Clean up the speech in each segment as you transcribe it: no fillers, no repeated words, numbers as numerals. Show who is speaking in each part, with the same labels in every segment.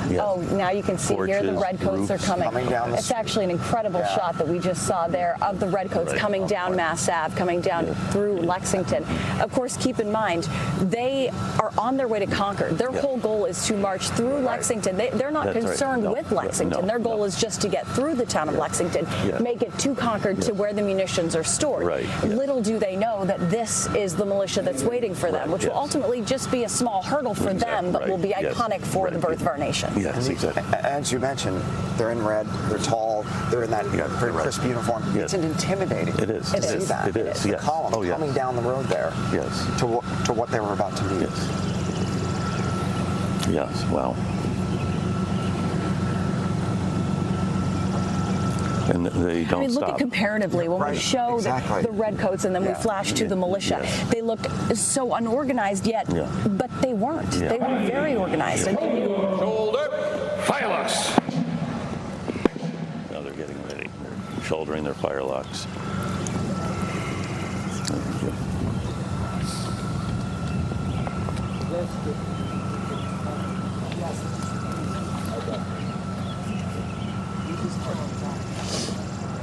Speaker 1: Yes.
Speaker 2: Oh, now you can see here the redcoats are coming.
Speaker 3: Down
Speaker 2: it's actually an incredible shot that we just saw there of the redcoats coming down Mass Ave, coming down through Lexington. Of course, keep in mind, they are on their way to Concord. Their whole goal is to march through Lexington. They're not concerned with Lexington. Their goal is just to get through the town of Lexington, make it to Concord to where the munitions are stored. Little do they know that this is the militia that's waiting for them, which will ultimately just be a small hurdle for them, but will be iconic for the birth of our nation.
Speaker 3: Yes, exactly. As you mentioned, they're in red, they're tall, they're in that very crisp uniform. It's intimidating.
Speaker 1: It is.
Speaker 3: To see that.
Speaker 1: It is.
Speaker 3: The column coming down the road there. To what they were about to meet.
Speaker 1: Yes. Wow. And they don't
Speaker 2: look
Speaker 1: stop.
Speaker 2: at comparatively when we show the redcoats and then we flash to the militia. They looked so unorganized yet, but they weren't. They were very organized.
Speaker 4: Shoulder, firelocks.
Speaker 1: Now they're getting ready. They're shouldering their firelocks.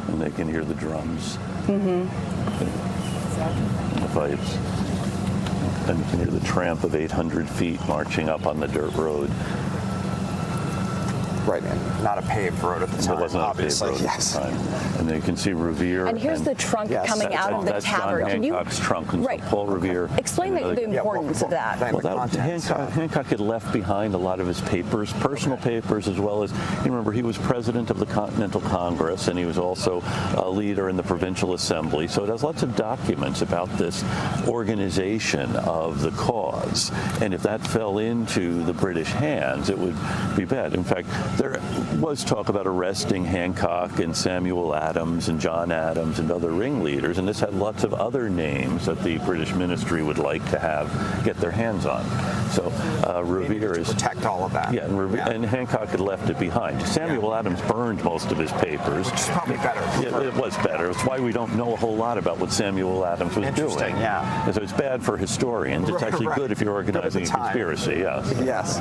Speaker 1: And they can hear the drums. The pipes. And you can hear the tramp of 800 feet marching up on the dirt road.
Speaker 3: Right, and not a paved road at the time.
Speaker 1: It wasn't
Speaker 3: obviously.
Speaker 1: A paved road at the time. And then you can see Revere.
Speaker 2: And here's the trunk coming out of the tavern.
Speaker 1: John Hancock's trunk. And so Paul Revere.
Speaker 2: Explain the importance of that.
Speaker 1: Well, Hancock had left behind a lot of his papers, personal papers, as well as, you remember, he was president of the Continental Congress, and he was also a leader in the Provincial Assembly. So it has lots of documents about this organization of the cause. And if that fell into the British hands, it would be bad. In fact, there was talk about arresting Hancock and Samuel Adams and John Adams and other ringleaders, and this had lots of other names that the British ministry would like to get their hands on. So Revere is
Speaker 3: protect all of that.
Speaker 1: Yeah, and Hancock had left it behind. Samuel Adams burned most of his papers.
Speaker 3: Which is probably better.
Speaker 1: Yeah, it was better. It's why we don't know a whole lot about what Samuel Adams was doing.
Speaker 3: Yeah.
Speaker 1: So it's bad for historians. It's actually good if you're organizing a conspiracy.
Speaker 3: Yes.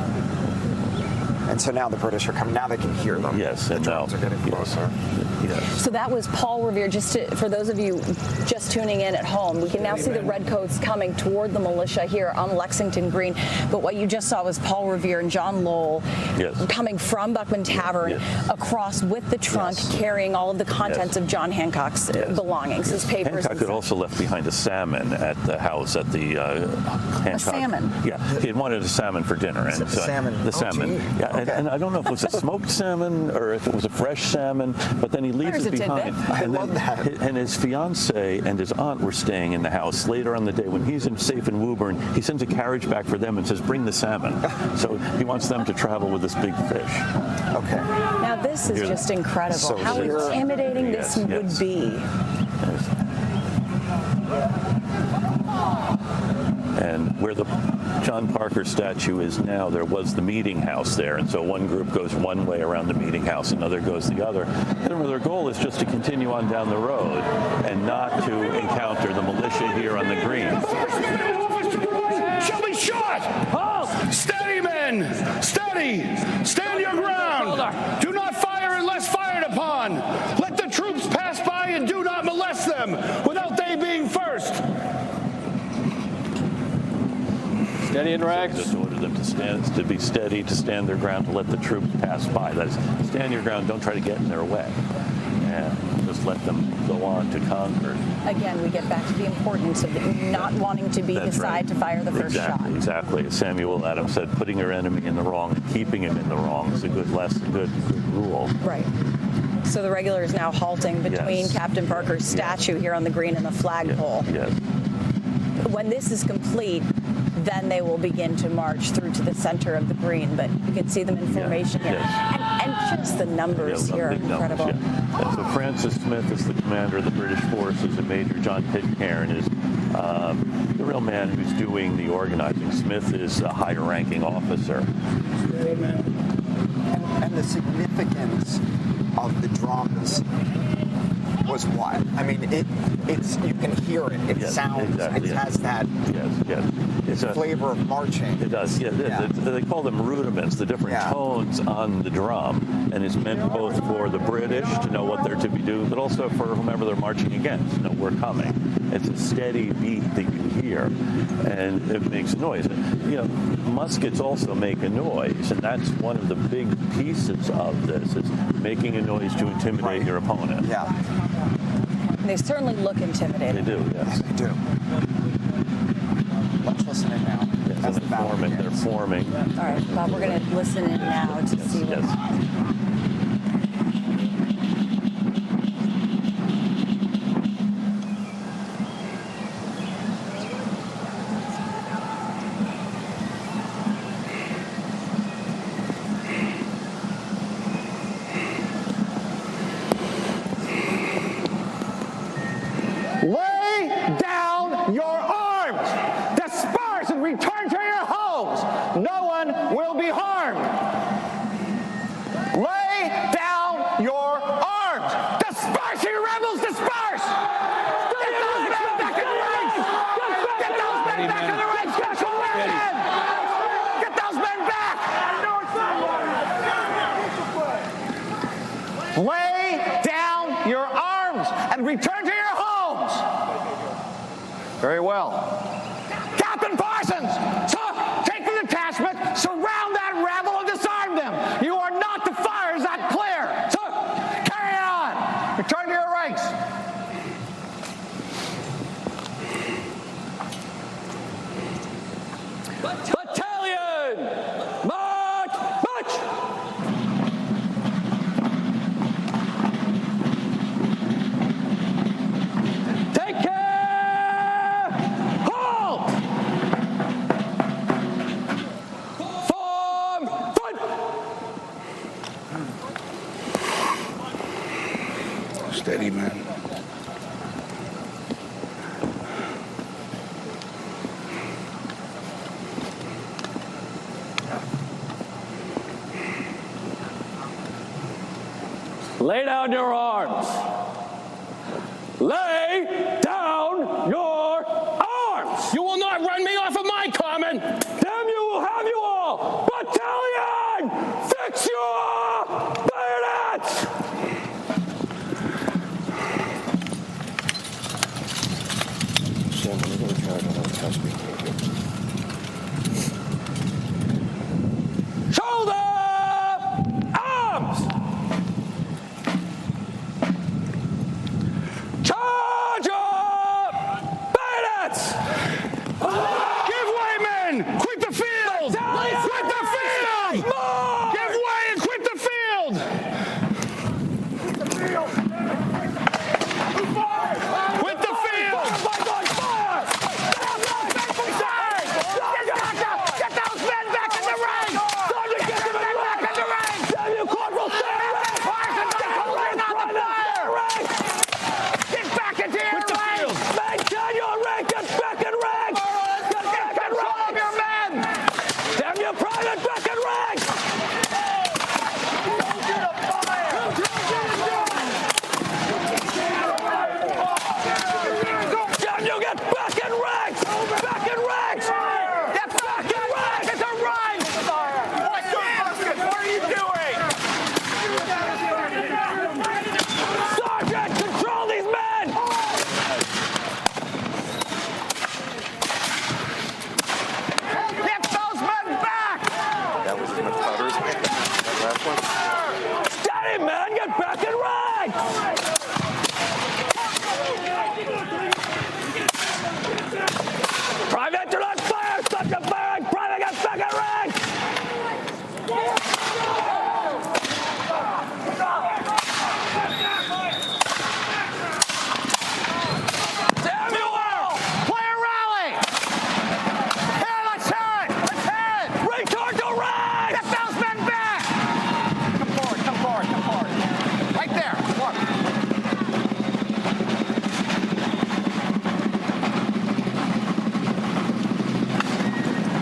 Speaker 3: And so now the British are coming. Now they can hear them.
Speaker 1: Yes,
Speaker 3: the
Speaker 1: and
Speaker 3: drums are getting closer.
Speaker 1: Yes.
Speaker 2: So that was Paul Revere. For those of you just tuning in at home, we can now see the redcoats coming toward the militia here on Lexington Green. But what you just saw was Paul Revere and John Lowell coming from Buckman Tavern across with the trunk, carrying all of the contents of John Hancock's belongings, his papers.
Speaker 1: Hancock had also left behind a salmon at the house at the Hancock.
Speaker 2: A salmon?
Speaker 1: Yeah, he had wanted a salmon for dinner. And
Speaker 3: salmon.
Speaker 1: The salmon. Yeah, and I don't know if it was a smoked salmon or if it was a fresh salmon, but then he leaves it behind.
Speaker 3: I love that.
Speaker 1: And his fiancée and his aunt were staying in the house. Later on the day, when he's safe in Woburn, he sends a carriage back for them and says, "Bring the salmon." So he wants them to travel with this big fish.
Speaker 3: Okay.
Speaker 2: Now this is just incredible.
Speaker 3: So
Speaker 2: how intimidating this would be.
Speaker 1: And where the John Parker statue is now, there was the meeting house there, and so one group goes one way around the meeting house, another goes the other. And their goal is just to continue on down the road and not to encounter the militia here on the green.
Speaker 4: Shall be shot! Halt! Steady, men! Steady! Stand your ground! Do not fire unless fired upon! Let the troops pass by and do not molest them without they being first! Steady and rags.
Speaker 1: Just order them to be steady, to stand their ground, to let the troops pass by. That is, stand your ground, don't try to get in their way. And just let them go on to Concord.
Speaker 2: Again, we get back to the importance of not wanting to decide to fire the first shot.
Speaker 1: Exactly. As Samuel Adams said, putting your enemy in the wrong and keeping him in the wrong is a good lesson, good rule.
Speaker 2: Right. So the regulars now halting between Captain Parker's statue here on the green and the flagpole.
Speaker 1: Yes.
Speaker 2: When this is complete, then they will begin to march through to the center of the green. But you can see them in formation here. And just the numbers here are incredible.
Speaker 1: And so Francis Smith is the commander of the British forces, and Major John Pitcairn is the real man who's doing the organizing. Smith is a higher-ranking officer.
Speaker 3: And the significance of the drums was what? I mean, it's you can hear it. It sounds. It has that.
Speaker 1: Yes.
Speaker 3: flavor of marching.
Speaker 1: It does, yeah. They call them rudiments, the different tones on the drum, and it's meant both for the British to know what they're to be doing, but also for whomever they're marching against, to know we're coming. It's a steady beat that you hear, and it makes noise. Muskets also make a noise, and that's one of the big pieces of this, is making a noise to intimidate your opponent.
Speaker 3: Yeah.
Speaker 2: They certainly look intimidating.
Speaker 1: They do, yes.
Speaker 3: They do. Let's listen in now.
Speaker 1: Yes, and they're forming.
Speaker 2: All right, Bob, we're going to listen in now to see what...
Speaker 5: Lay down your arms. Disperse and return to your homes. No one will be harmed. Lay down your arms. Disperse, you rebels, disperse. Get those men back in the ranks. Get those men back in the ranks. Get those men back. Lay down your arms and return to your homes. Very well. Captain Parsons, take the detachment, surround that rabble, and disarm them. You are not to fire. Is that clear? Carry on. Return to your ranks. Battalion, march, march. Take care! Halt! Form! Foot!
Speaker 4: Steady, man.
Speaker 5: Lay down your arms. Lay down your arms.
Speaker 4: You will not run me off of my common.
Speaker 5: Damn you, will have you all. Battalion, fix your bayonets. Shoulder, arms. Charge up! Bayonets!
Speaker 4: Give way, men! Quit the field! Quit the field! Give way and quit the field! Quit the field!
Speaker 5: Get those men back in the ring! Get them back in the ring! Damn you, Corporal! Stay back! Ring on the fire! Get back into your ring! Maintain your ring! Get back in ring! Get control of your men! Damn you, Private! Back in ring! Damn you, get back in ranks! Back in ranks! Get back in ranks! It's a run! What are you doing? Sergeant, control these men! Get those men back!
Speaker 6: That was as much powder as that last one.
Speaker 5: Steady, men! Get back in ranks! Private, do not fire! Stop your firing! Private, get back in ranks! Damn you all! Play a rally! Here, let's hear it! Let's hear it! Return to ranks! Get those men back! Come forward, come forward, come forward. Right there, look.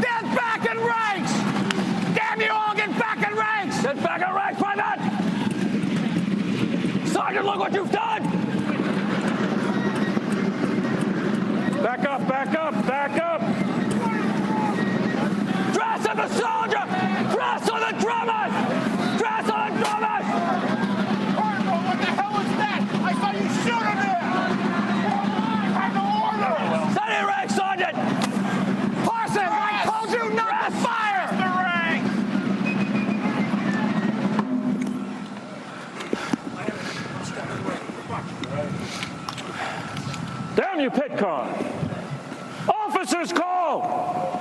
Speaker 5: Get back in ranks! Damn you all, get back in ranks! Get back in ranks, Private! Sergeant, look what you've done! Back up, back up, back up!
Speaker 7: Dress as a soldier! Dress on the drummers! Dress on the drummers!
Speaker 8: Cardinal, what the hell is that? I saw you shoot him there! I had no order!
Speaker 7: Steady rank, Sergeant!
Speaker 5: Parsons, I told you not to fire!
Speaker 7: Damn you, pit car! Officers call!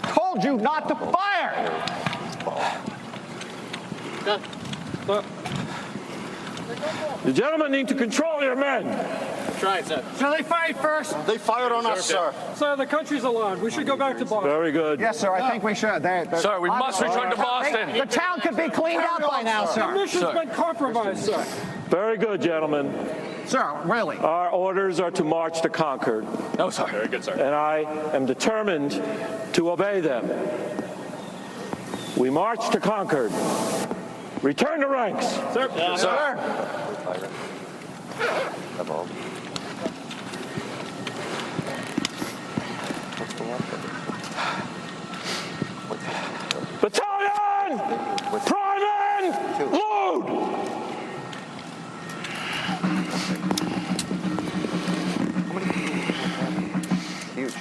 Speaker 5: Told you not to fire!
Speaker 7: You gentlemen need to control your men.
Speaker 8: So they fired first?
Speaker 6: They fired on us, sir.
Speaker 9: Sir, the country's alarmed. We should go back to Boston.
Speaker 7: Very good.
Speaker 5: Yes, sir, I think we should.
Speaker 7: Sir, we must return to Boston.
Speaker 5: The town could be cleaned out by now,
Speaker 9: The
Speaker 5: sir.
Speaker 9: mission's been compromised, sir.
Speaker 7: Very good, gentlemen.
Speaker 5: Sir, really?
Speaker 7: Our orders are to march to Concord.
Speaker 6: No, sir. Very good, sir.
Speaker 7: And I am determined to obey them. We march to Concord. Return to ranks.
Speaker 6: Sir.
Speaker 5: Sir.
Speaker 7: Battalion! Prime in! Load!
Speaker 3: Huge.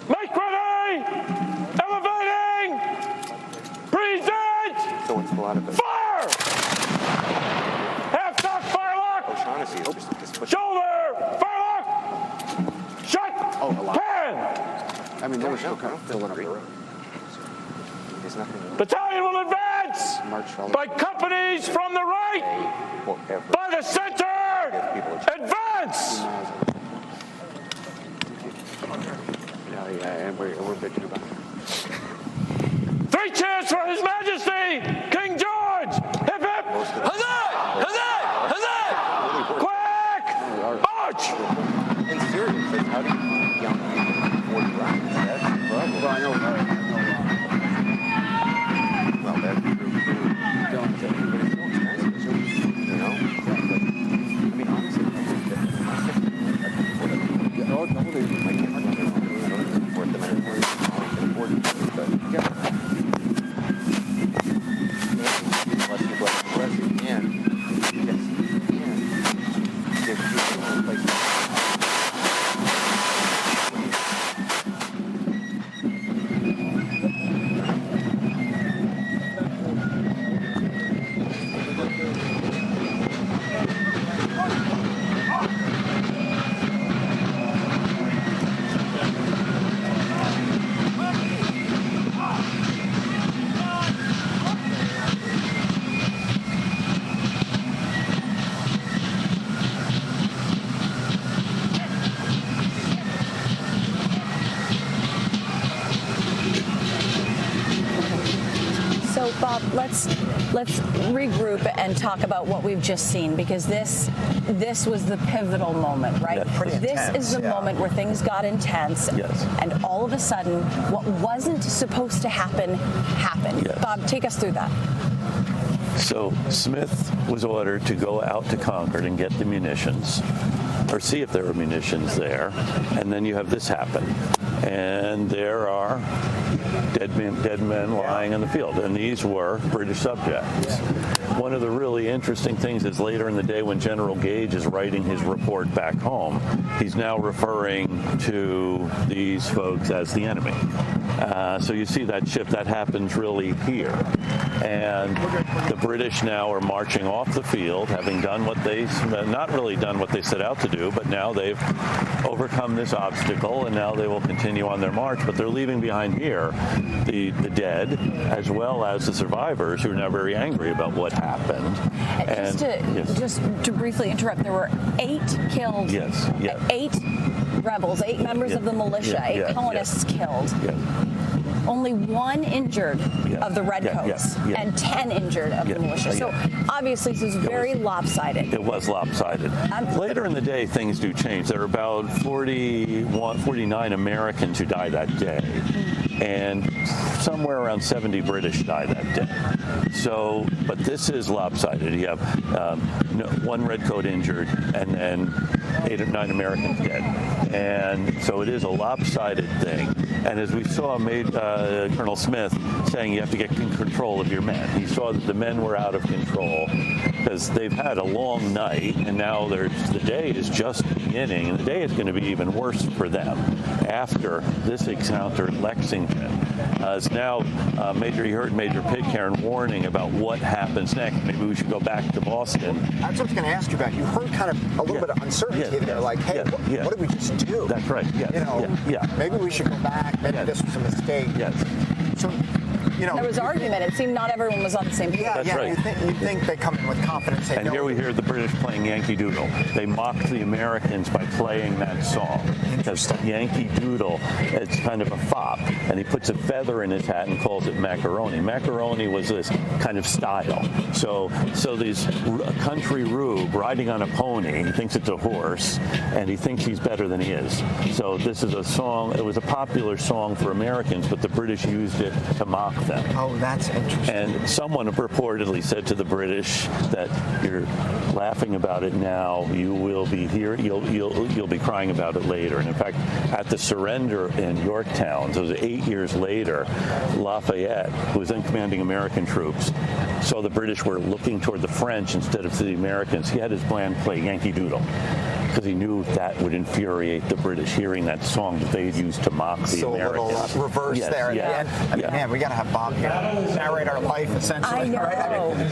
Speaker 7: Make ready! Elevating! Present!
Speaker 3: So it's a lot of it.
Speaker 7: Fire! Half stock, fire lock!
Speaker 3: O'Shaughnessy is just pushing.
Speaker 7: Shoulder! Fire lock! Shut! Pan!
Speaker 3: I mean, there was no kind of filling up the road. There's nothing.
Speaker 7: Battalion will advance
Speaker 3: March all
Speaker 7: by companies from the right,
Speaker 3: forever.
Speaker 7: by the center! Advance!
Speaker 3: Yeah, and we're bitching about it.
Speaker 7: 3 cheers for His Majesty, King George! Hip hip! Huzzah! Huzzah! Huzzah! Quick! March!
Speaker 3: In serious, like, how do you find young people 40 rounds? That's the problem. Well, I know. Well, that's true. But it's so expensive, so, you know? I mean, honestly, I think that nobody might get money for the military. I can afford it, but yeah. Unless you bless you can. Yes, you can. There's two places.
Speaker 2: So, Bob, let's regroup and talk about what we've just seen, because this was the pivotal moment, right?
Speaker 1: Yeah, pretty
Speaker 2: this
Speaker 3: intense,
Speaker 2: is the
Speaker 3: yeah.
Speaker 2: moment where things got intense,
Speaker 1: Yes.
Speaker 2: and all of a sudden, what wasn't supposed to happen happened.
Speaker 1: Yes.
Speaker 2: Bob, take us through that.
Speaker 1: So Smith was ordered to go out to Concord and get the munitions, or see if there were munitions there, and then you have this happen. And there are dead men lying in the field, and these were British subjects. One of the really interesting things is later in the day when General Gage is writing his report back home, he's now referring to these folks as the enemy. So you see that shift, that happens really here. And the British now are marching off the field, having done what they, not really done what they set out to do, but now they've overcome this obstacle, and now they will continue on their march. But they're leaving behind here the dead, as well as the survivors, who are now very angry about what happened.
Speaker 2: Just to briefly interrupt, there were 8 killed.
Speaker 1: Yes.
Speaker 2: 8 rebels, 8 members of the militia, 8 colonists killed.
Speaker 1: Yes.
Speaker 2: Only 1 injured of the redcoats and 10 injured of the militia. So obviously this is very lopsided.
Speaker 1: It was lopsided. Later in the day, things do change. There are about 49 Americans who died that day. and somewhere around 70 British died that day. So, but this is lopsided. You have one redcoat injured and then 8 or 9 Americans dead. And so it is a lopsided thing. And as we saw Colonel Smith saying you have to get control of your men. He saw that the men were out of control because they've had a long night, and now the day is just beginning, and the day is going to be even worse for them after this encounter at Lexington. It's now you heard Major Pitcairn warning about what happens next. Maybe we should go back to Boston.
Speaker 5: That's what I was going to ask you about. You heard kind of a little bit of uncertainty there, like, hey, what did we just do?
Speaker 1: That's right. Yes.
Speaker 5: Maybe we should go back. Maybe this was a mistake.
Speaker 1: Yes.
Speaker 5: So,
Speaker 2: there was argument. It seemed not everyone was on the same page.
Speaker 1: That's right.
Speaker 5: You think they come in with confidence.
Speaker 1: And here we hear the British playing Yankee Doodle. They mocked the Americans by playing that song. Because Yankee Doodle, it's kind of a fop. And he puts a feather in his hat and calls it macaroni. Macaroni was this kind of style. So these country rube riding on a pony, he thinks it's a horse, and he thinks he's better than he is. So this is a song, it was a popular song for Americans, but the British used it to mock them.
Speaker 5: Oh, that's interesting.
Speaker 1: And someone reportedly said to the British that you're laughing about it now, you will be here, you'll be crying about it later. And in fact, at the surrender in Yorktown, so it was 8 years later, Lafayette, who was then commanding American troops, saw the British were looking toward the French instead of to the Americans. He had his band play Yankee Doodle because he knew that would infuriate the British, hearing that song that they had used to mock the Americans.
Speaker 5: So a little reverse there at the end. I mean, man, we got to have Bob here narrate our life, essentially.
Speaker 2: I know.
Speaker 5: Right?